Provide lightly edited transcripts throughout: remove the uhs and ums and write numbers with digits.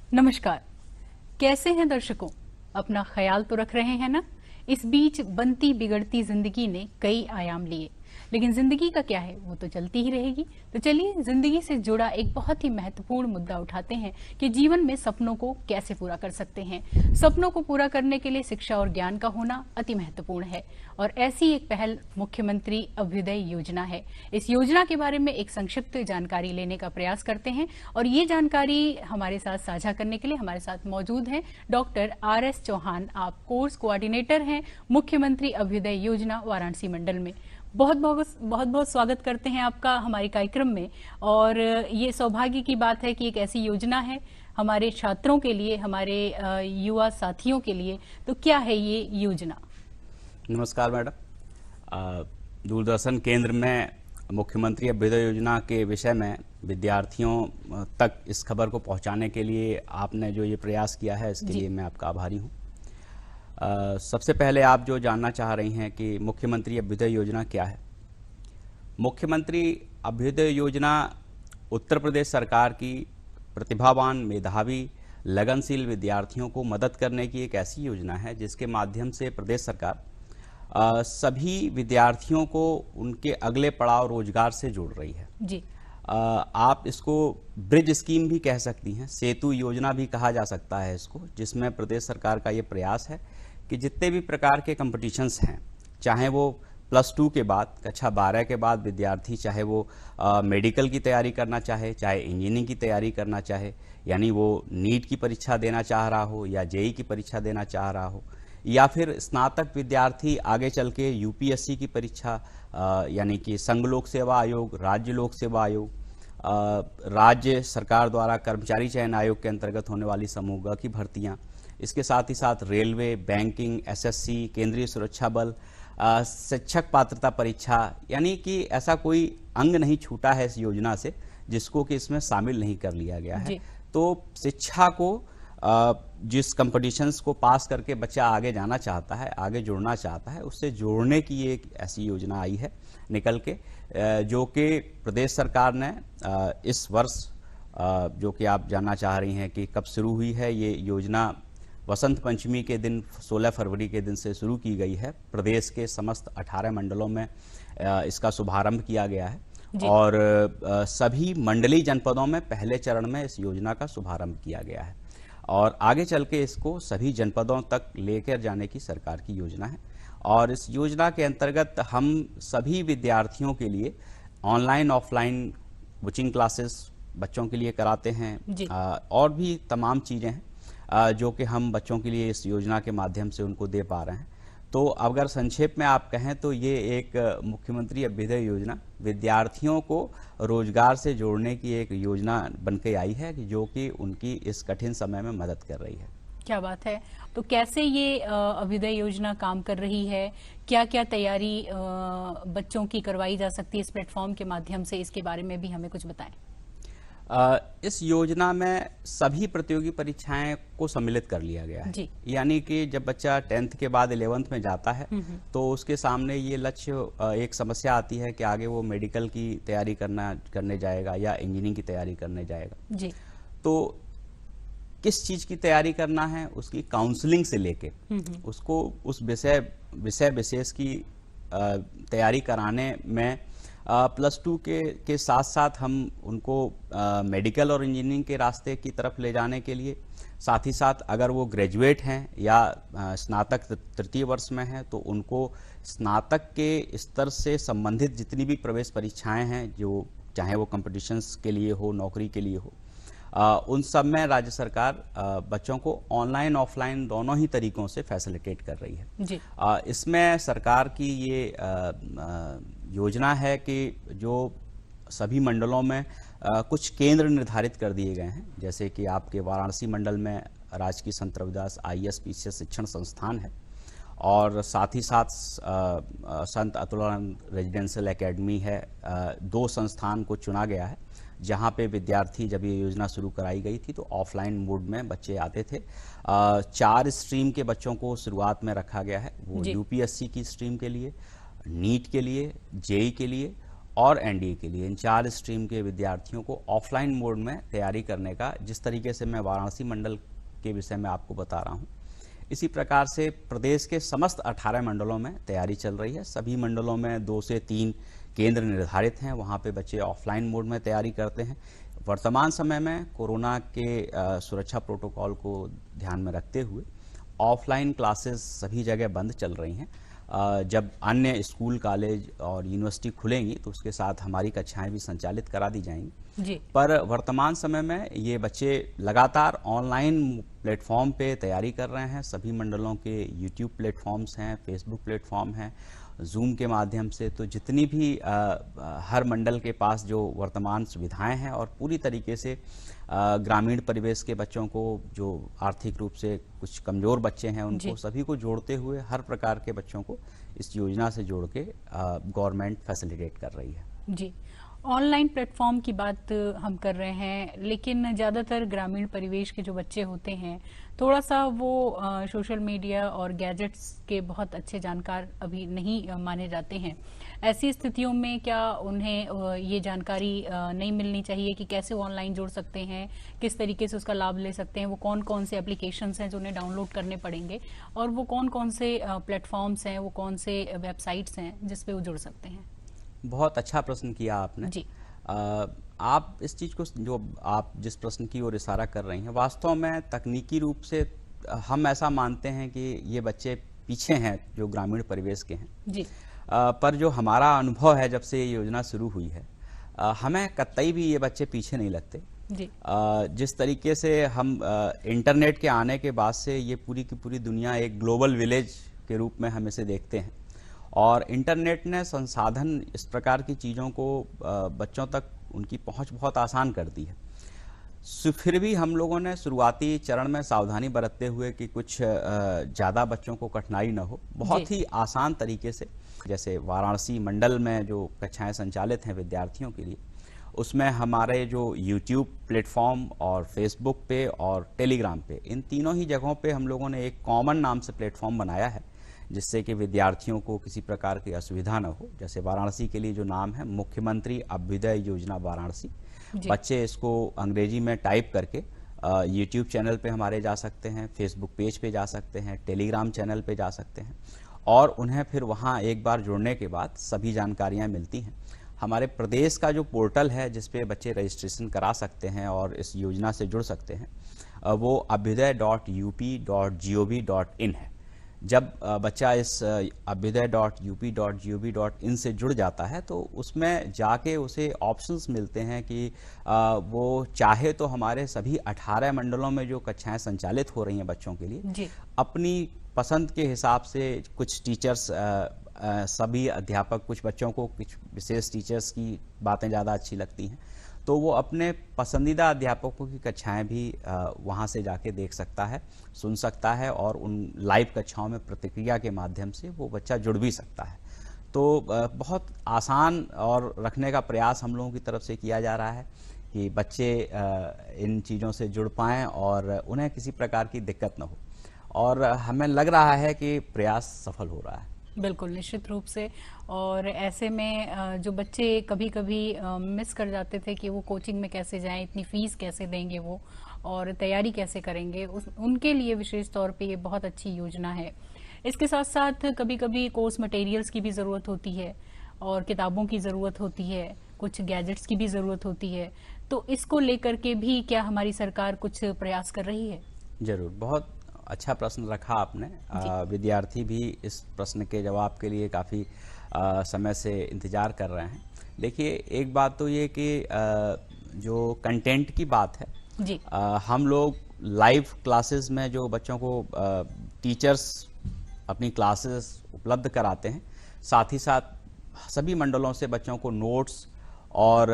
नमस्कार। कैसे हैं दर्शकों? अपना ख्याल तो रख रहे हैं ना? इस बीच बनती बिगड़ती जिंदगी ने कई आयाम लिए, लेकिन जिंदगी का क्या है, वो तो चलती ही रहेगी। तो चलिए जिंदगी से जुड़ा एक बहुत ही महत्वपूर्ण मुद्दा उठाते हैं कि जीवन में सपनों को कैसे पूरा कर सकते हैं। सपनों को पूरा करने के लिए शिक्षा और ज्ञान का होना अति महत्वपूर्ण है, और ऐसी एक पहल मुख्यमंत्री अभ्युदय योजना है। इस योजना के बारे में एक संक्षिप्त जानकारी लेने का प्रयास करते हैं, और ये जानकारी हमारे साथ साझा करने के लिए हमारे साथ मौजूद हैं डॉक्टर RS चौहान। आप कोर्स कोऑर्डिनेटर हैं मुख्यमंत्री अभ्युदय योजना वाराणसी मंडल में। बहुत बहुत स्वागत करते हैं आपका हमारे कार्यक्रम में। और ये सौभाग्य की बात है कि एक ऐसी योजना है हमारे छात्रों के लिए, हमारे युवा साथियों के लिए। तो क्या है ये योजना? नमस्कार मैडम। दूरदर्शन केंद्र में मुख्यमंत्री अभ्युदय योजना के विषय में विद्यार्थियों तक इस खबर को पहुंचाने के लिए आपने जो ये प्रयास किया है, इसके लिए मैं आपका आभारी हूं। सबसे पहले आप जो जानना चाह रही हैं कि मुख्यमंत्री अभ्युदय योजना क्या है। मुख्यमंत्री अभ्युदय योजना उत्तर प्रदेश सरकार की प्रतिभावान, मेधावी, लगनशील विद्यार्थियों को मदद करने की एक ऐसी योजना है जिसके माध्यम से प्रदेश सरकार सभी विद्यार्थियों को उनके अगले पड़ाव रोजगार से जोड़ रही है जी। आप इसको ब्रिज स्कीम भी कह सकती हैं, सेतु योजना भी कहा जा सकता है इसको, जिसमें प्रदेश सरकार का ये प्रयास है कि जितने भी प्रकार के कंपटीशंस हैं, चाहे वो +2 के बाद, कक्षा 12 के बाद विद्यार्थी चाहे वो मेडिकल की तैयारी करना चाहे, चाहे इंजीनियरिंग की तैयारी करना चाहे, यानी वो नीट की परीक्षा देना चाह रहा हो या जेई की परीक्षा देना चाह रहा हो, या फिर स्नातक विद्यार्थी आगे चल के यूपीएससी की परीक्षा, यानी कि संघ लोक सेवा आयोग, राज्य लोक सेवा आयोग, राज्य सरकार द्वारा कर्मचारी चयन आयोग के अंतर्गत होने वाली समूह ग की भर्तियां, इसके साथ ही साथ रेलवे, बैंकिंग, एसएससी, केंद्रीय सुरक्षा बल, शिक्षक पात्रता परीक्षा, यानी कि ऐसा कोई अंग नहीं छूटा है इस योजना से जिसको कि इसमें शामिल नहीं कर लिया गया है। तो शिक्षा को जिस कंपटीशंस को पास करके बच्चा आगे जाना चाहता है, आगे जुड़ना चाहता है, उससे जोड़ने की एक ऐसी योजना आई है निकल के, जो कि प्रदेश सरकार ने इस वर्ष, जो कि आप जानना चाह रही हैं कि कब शुरू हुई है ये योजना, वसंत पंचमी के दिन 16 फरवरी के दिन से शुरू की गई है। प्रदेश के समस्त 18 मंडलों में इसका शुभारंभ किया गया है, और सभी मंडलीय जनपदों में पहले चरण में इस योजना का शुभारंभ किया गया है, और आगे चल के इसको सभी जनपदों तक लेकर जाने की सरकार की योजना है। और इस योजना के अंतर्गत हम सभी विद्यार्थियों के लिए ऑनलाइन ऑफलाइन कोचिंग क्लासेस बच्चों के लिए कराते हैं, और भी तमाम चीज़ें हैं जो कि हम बच्चों के लिए इस योजना के माध्यम से उनको दे पा रहे हैं। तो अगर संक्षेप में आप कहें तो ये एक मुख्यमंत्री अभ्युदय योजना विद्यार्थियों को रोजगार से जोड़ने की एक योजना बन के आई है, जो कि उनकी इस कठिन समय में मदद कर रही है। क्या बात है। तो कैसे ये अभ्युदय योजना काम कर रही है, क्या क्या तैयारी बच्चों की करवाई जा सकती है इस प्लेटफॉर्म के माध्यम से, इसके बारे में भी हमें कुछ बताएं। इस योजना में सभी प्रतियोगी परीक्षाएं को सम्मिलित कर लिया गया है। यानी कि जब बच्चा 10th के बाद 11th में जाता है तो उसके सामने ये लक्ष्य, एक समस्या आती है कि आगे वो मेडिकल की तैयारी करने जाएगा या इंजीनियरिंग की तैयारी करने जाएगा। तो किस चीज की तैयारी करना है, उसकी काउंसलिंग से लेके उसको उस विषय विशेष की तैयारी कराने में +2 के साथ साथ हम उनको मेडिकल और इंजीनियरिंग के रास्ते की तरफ ले जाने के लिए, साथ ही साथ अगर वो ग्रेजुएट हैं या स्नातक तृतीय वर्ष में हैं तो उनको स्नातक के स्तर से संबंधित जितनी भी प्रवेश परीक्षाएं हैं, जो चाहे वो कॉम्पिटिशन्स के लिए हो, नौकरी के लिए हो, उन सब में राज्य सरकार बच्चों को ऑनलाइन ऑफलाइन दोनों ही तरीकों से फैसिलिटेट कर रही है। इसमें सरकार की ये योजना है कि जो सभी मंडलों में कुछ केंद्र निर्धारित कर दिए गए हैं, जैसे कि आपके वाराणसी मंडल में राजकीय संत रविदास IAS PCS शिक्षण संस्थान है, और साथ ही साथ संत अतुलानंद रेजिडेंशियल एकेडमी है। 2 संस्थान को चुना गया है जहां पे विद्यार्थी, जब ये योजना शुरू कराई गई थी तो ऑफलाइन मोड में बच्चे आते थे। 4 स्ट्रीम के बच्चों को शुरुआत में रखा गया है, वो यूपीएससी की स्ट्रीम के लिए, नीट के लिए, जेई के लिए और एनडीए के लिए इन 4 स्ट्रीम के विद्यार्थियों को ऑफलाइन मोड में तैयारी करने का, जिस तरीके से मैं वाराणसी मंडल के विषय में आपको बता रहा हूँ, इसी प्रकार से प्रदेश के समस्त 18 मंडलों में तैयारी चल रही है। सभी मंडलों में 2 से 3 केंद्र निर्धारित हैं, वहाँ पे बच्चे ऑफलाइन मोड में तैयारी करते हैं। वर्तमान समय में कोरोना के सुरक्षा प्रोटोकॉल को ध्यान में रखते हुए ऑफलाइन क्लासेस सभी जगह बंद चल रही हैं। जब अन्य स्कूल, कॉलेज और यूनिवर्सिटी खुलेंगी तो उसके साथ हमारी कक्षाएं भी संचालित करा दी जाएंगी जी। पर वर्तमान समय में ये बच्चे लगातार ऑनलाइन प्लेटफॉर्म पे तैयारी कर रहे हैं। सभी मंडलों के यूट्यूब प्लेटफॉर्म्स हैं, फेसबुक प्लेटफॉर्म हैं, जूम के माध्यम से, तो जितनी भी हर मंडल के पास जो वर्तमान सुविधाएं हैं और पूरी तरीके से ग्रामीण परिवेश के बच्चों को, जो आर्थिक रूप से कुछ कमज़ोर बच्चे हैं, उनको सभी को जोड़ते हुए हर प्रकार के बच्चों को इस योजना से जोड़ के गवर्नमेंट फैसिलिटेट कर रही है। जी, ऑनलाइन प्लेटफॉर्म की बात हम कर रहे हैं, लेकिन ज़्यादातर ग्रामीण परिवेश के जो बच्चे होते हैं, थोड़ा सा वो सोशल मीडिया और गैजेट्स के बहुत अच्छे जानकार अभी नहीं माने जाते हैं। ऐसी स्थितियों में क्या उन्हें ये जानकारी नहीं मिलनी चाहिए कि कैसे वो ऑनलाइन जुड़ सकते हैं, किस तरीके से उसका लाभ ले सकते हैं, वो कौन कौन से एप्लीकेशंस हैं जो उन्हें डाउनलोड करने पड़ेंगे, और वो कौन कौन से प्लेटफॉर्म्स हैं, वो कौन से वेबसाइट्स हैं जिस पे वो जुड़ सकते हैं? बहुत अच्छा प्रश्न किया आपने जी। आप इस चीज़ को, जो आप जिस प्रश्न की ओर इशारा कर रही हैं, वास्तव में तकनीकी रूप से हम ऐसा मानते हैं कि ये बच्चे पीछे हैं जो ग्रामीण परिवेश के हैं जी। पर जो हमारा अनुभव है जब से ये योजना शुरू हुई है, हमें कतई भी ये बच्चे पीछे नहीं लगते। जी। जिस तरीके से हम इंटरनेट के आने के बाद से ये पूरी की पूरी दुनिया एक ग्लोबल विलेज के रूप में हम इसे देखते हैं, और इंटरनेट ने संसाधन, इस प्रकार की चीज़ों को बच्चों तक उनकी पहुंच बहुत आसान कर दी है। फिर भी हम लोगों ने शुरुआती चरण में सावधानी बरतते हुए कि कुछ ज़्यादा बच्चों को कठिनाई न हो, बहुत ही आसान तरीके से, जैसे वाराणसी मंडल में जो कक्षाएं संचालित हैं विद्यार्थियों के लिए, उसमें हमारे जो यूट्यूब प्लेटफॉर्म और फेसबुक पे और टेलीग्राम पे, इन तीनों ही जगहों पे हम लोगों ने एक कॉमन नाम से प्लेटफॉर्म बनाया है, जिससे कि विद्यार्थियों को किसी प्रकार की असुविधा न हो। जैसे वाराणसी के लिए जो नाम है, मुख्यमंत्री अभ्युदय योजना वाराणसी, बच्चे इसको अंग्रेजी में टाइप करके यूट्यूब चैनल पे हमारे जा सकते हैं, फेसबुक पेज पे जा सकते हैं, टेलीग्राम चैनल पे जा सकते हैं, और उन्हें फिर वहाँ एक बार जुड़ने के बाद सभी जानकारियाँ मिलती हैं। हमारे प्रदेश का जो पोर्टल है जिस पे बच्चे रजिस्ट्रेशन करा सकते हैं और इस योजना से जुड़ सकते हैं, वो abhyuday.up.gov.in है। जब बच्चा इस abhyuday.up.gov.in से जुड़ जाता है तो उसमें जाके उसे ऑप्शंस मिलते हैं कि वो चाहे तो हमारे सभी 18 मंडलों में जो कक्षाएं संचालित हो रही हैं बच्चों के लिए, अपनी पसंद के हिसाब से कुछ टीचर्स, सभी अध्यापक, कुछ बच्चों को कुछ विशेष टीचर्स की बातें ज़्यादा अच्छी लगती हैं, तो वो अपने पसंदीदा अध्यापकों की कक्षाएं भी वहाँ से जाके देख सकता है, सुन सकता है, और उन लाइव कक्षाओं में प्रतिक्रिया के माध्यम से वो बच्चा जुड़ भी सकता है। तो बहुत आसान और रखने का प्रयास हम लोगों की तरफ से किया जा रहा है कि बच्चे इन चीज़ों से जुड़ पाएँ और उन्हें किसी प्रकार की दिक्कत न हो, और हमें लग रहा है कि प्रयास सफल हो रहा है। बिल्कुल, निश्चित रूप से। और ऐसे में जो बच्चे कभी कभी मिस कर जाते थे कि वो कोचिंग में कैसे जाएं, इतनी फीस कैसे देंगे वो, और तैयारी कैसे करेंगे, उनके लिए विशेष तौर पे ये बहुत अच्छी योजना है। इसके साथ साथ कभी कभी कोर्स मटेरियल्स की भी ज़रूरत होती है, और किताबों की ज़रूरत होती है, कुछ गैजेट्स की भी ज़रूरत होती है, तो इसको लेकर के भी क्या हमारी सरकार कुछ प्रयास कर रही है? जरूर, बहुत अच्छा प्रश्न रखा आपने। विद्यार्थी भी इस प्रश्न के जवाब के लिए काफ़ी समय से इंतज़ार कर रहे हैं। देखिए, एक बात तो ये कि जो कंटेंट की बात है जी, हम लोग लाइव क्लासेस में जो बच्चों को टीचर्स अपनी क्लासेस उपलब्ध कराते हैं, साथ ही साथ सभी मंडलों से बच्चों को नोट्स और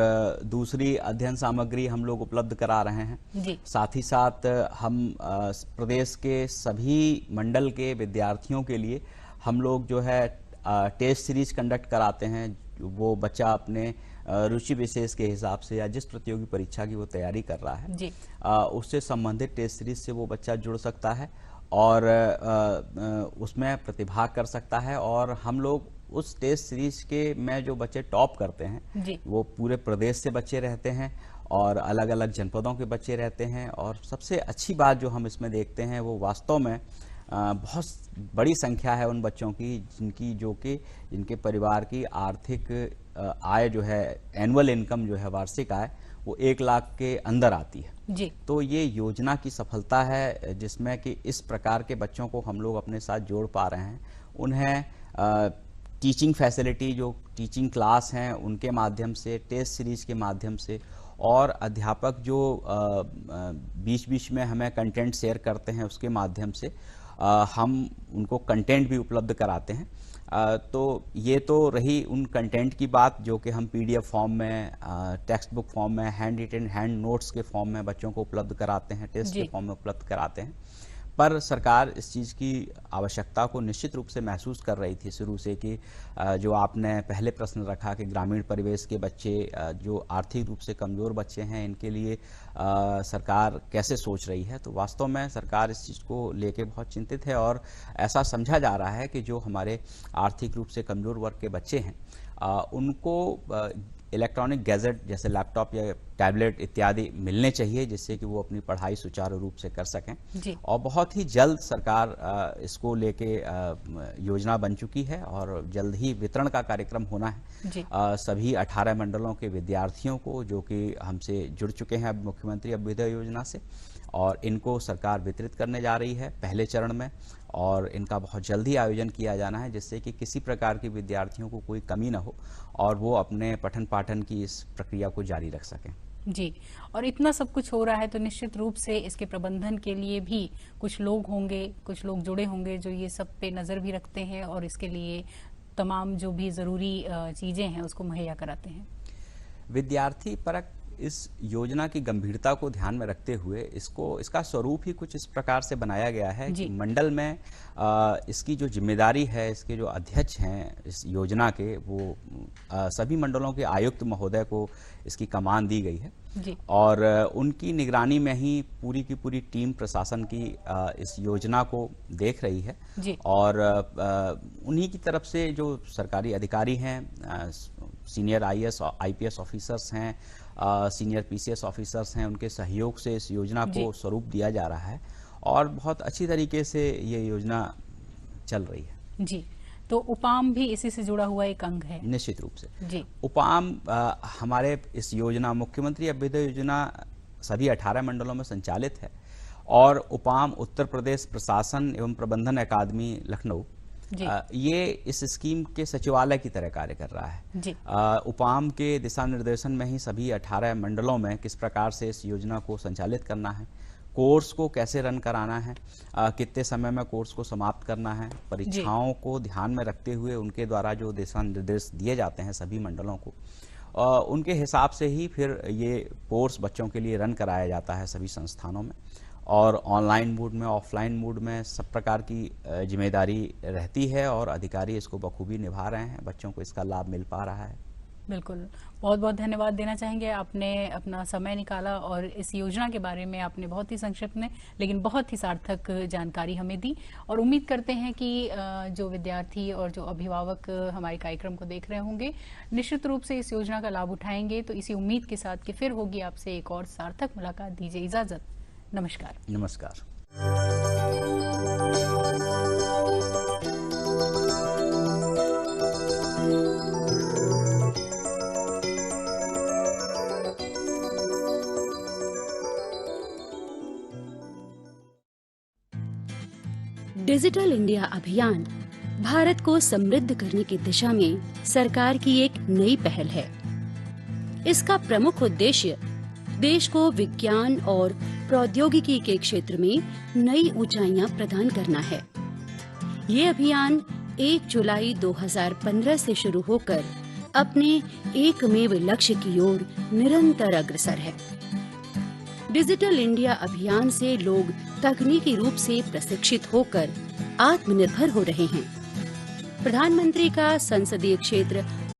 दूसरी अध्ययन सामग्री हम लोग उपलब्ध करा रहे हैं जी। साथ ही साथ हम प्रदेश के सभी मंडल के विद्यार्थियों के लिए हम लोग जो है टेस्ट सीरीज कंडक्ट कराते हैं। वो बच्चा अपने रुचि विशेष के हिसाब से या जिस प्रतियोगी परीक्षा की वो तैयारी कर रहा है जी, उससे संबंधित टेस्ट सीरीज से वो बच्चा जुड़ सकता है और उसमें प्रतिभाग कर सकता है। और हम लोग उस टेस्ट सीरीज के में जो बच्चे टॉप करते हैं जी। वो पूरे प्रदेश से बच्चे रहते हैं और अलग अलग जनपदों के बच्चे रहते हैं। और सबसे अच्छी बात जो हम इसमें देखते हैं वो वास्तव में बहुत बड़ी संख्या है उन बच्चों की जिनके परिवार की आर्थिक आय जो है, एनुअल इनकम जो है, वार्षिक आय, वो 1 लाख के अंदर आती है जी। तो ये योजना की सफलता है जिसमें कि इस प्रकार के बच्चों को हम लोग अपने साथ जोड़ पा रहे हैं। उन्हें टीचिंग फैसिलिटी, जो टीचिंग क्लास हैं उनके माध्यम से, टेस्ट सीरीज के माध्यम से, और अध्यापक जो बीच बीच में हमें कंटेंट शेयर करते हैं उसके माध्यम से हम उनको कंटेंट भी उपलब्ध कराते हैं। तो ये तो रही उन कंटेंट की बात जो कि हम पीडीएफ फॉर्म में, टेक्स्ट बुक फॉर्म में, हैंड रिटन, हैंड नोट्स के फॉर्म में बच्चों को उपलब्ध कराते हैं, टेस्ट के फॉर्म में उपलब्ध कराते हैं। पर सरकार इस चीज़ की आवश्यकता को निश्चित रूप से महसूस कर रही थी शुरू से कि जो आपने पहले प्रश्न रखा कि ग्रामीण परिवेश के बच्चे, जो आर्थिक रूप से कमज़ोर बच्चे हैं, इनके लिए सरकार कैसे सोच रही है। तो वास्तव में सरकार इस चीज़ को लेके बहुत चिंतित है और ऐसा समझा जा रहा है कि जो हमारे आर्थिक रूप से कमज़ोर वर्ग के बच्चे हैं उनको इलेक्ट्रॉनिक गैजेट जैसे लैपटॉप या टैबलेट इत्यादि मिलने चाहिए जिससे कि वो अपनी पढ़ाई सुचारू रूप से कर सकें जी। और बहुत ही जल्द सरकार इसको लेके योजना बन चुकी है और जल्द ही वितरण का कार्यक्रम होना है जी। सभी 18 मंडलों के विद्यार्थियों को जो कि हमसे जुड़ चुके हैं अब मुख्यमंत्री अभ्युदय योजना से, और इनको सरकार वितरित करने जा रही है पहले चरण में, और इनका बहुत जल्दी आयोजन किया जाना है जिससे कि किसी प्रकार की विद्यार्थियों को कोई कमी न हो और वो अपने पठन पाठन की इस प्रक्रिया को जारी रख सकें। जी। और इतना सब कुछ हो रहा है तो निश्चित रूप से इसके प्रबंधन के लिए भी कुछ लोग होंगे, कुछ लोग जुड़े होंगे जो ये सब पे नज़र भी रखते हैं और इसके लिए तमाम जो भी ज़रूरी चीज़ें हैं उसको मुहैया कराते हैं। विद्यार्थी परक इस योजना की गंभीरता को ध्यान में रखते हुए इसका स्वरूप ही कुछ इस प्रकार से बनाया गया है कि मंडल में इसकी जो जिम्मेदारी है, इसके जो अध्यक्ष हैं इस योजना के, वो सभी मंडलों के आयुक्त महोदय को इसकी कमान दी गई है जी। और उनकी निगरानी में ही पूरी की पूरी टीम प्रशासन की इस योजना को देख रही है जी। और उन्हीं की तरफ से जो सरकारी अधिकारी हैं, सीनियर आईएएस आईपीएस ऑफिसर्स हैं, सीनियर पीसीएस ऑफिसर्स हैं, उनके सहयोग से इस योजना को स्वरूप दिया जा रहा है और बहुत अच्छी तरीके से ये योजना चल रही है। जी। तो उपाम भी इसी से जुड़ा हुआ एक अंग है। निश्चित रूप से जी। उपाम हमारे इस योजना, मुख्यमंत्री अभ्युदय योजना सभी 18 मंडलों में संचालित है और उपाम उत्तर प्रदेश प्रशासन एवं प्रबंधन अकादमी लखनऊ ये इस स्कीम के सचिवालय की तरह कार्य कर रहा है। जी। उपाम के दिशा निर्देशन में ही सभी 18 मंडलों में किस प्रकार से इस योजना को संचालित करना है, कोर्स को कैसे रन कराना है, कितने समय में कोर्स को समाप्त करना है, परीक्षाओं को ध्यान में रखते हुए उनके द्वारा जो दिशा निर्देश दिए जाते हैं सभी मंडलों को, उनके हिसाब से ही फिर ये कोर्स बच्चों के लिए रन कराया जाता है सभी संस्थानों में। और ऑनलाइन मोड में, ऑफलाइन मोड में सब प्रकार की जिम्मेदारी रहती है और अधिकारी इसको बखूबी निभा रहे हैं, बच्चों को इसका लाभ मिल पा रहा है। बिल्कुल, बहुत बहुत धन्यवाद देना चाहेंगे, आपने अपना समय निकाला और इस योजना के बारे में आपने बहुत ही संक्षिप्त में लेकिन बहुत ही सार्थक जानकारी हमें दी और उम्मीद करते हैं कि जो विद्यार्थी और जो अभिभावक हमारे कार्यक्रम को देख रहे होंगे निश्चित रूप से इस योजना का लाभ उठाएंगे। तो इसी उम्मीद के साथ कि फिर होगी आपसे एक और सार्थक मुलाकात, दीजिए इजाजत। नमस्कार। नमस्कार। डिजिटल इंडिया अभियान भारत को समृद्ध करने की दिशा में सरकार की एक नई पहल है। इसका प्रमुख उद्देश्य देश को विज्ञान और प्रौद्योगिकी के क्षेत्र में नई ऊंचाइयां प्रदान करना है। ये अभियान 1 जुलाई 2015 से शुरू होकर अपने एकमेव लक्ष्य की ओर निरंतर अग्रसर है। डिजिटल इंडिया अभियान से लोग तकनीकी रूप से प्रशिक्षित होकर आत्मनिर्भर हो रहे हैं। प्रधानमंत्री का संसदीय क्षेत्र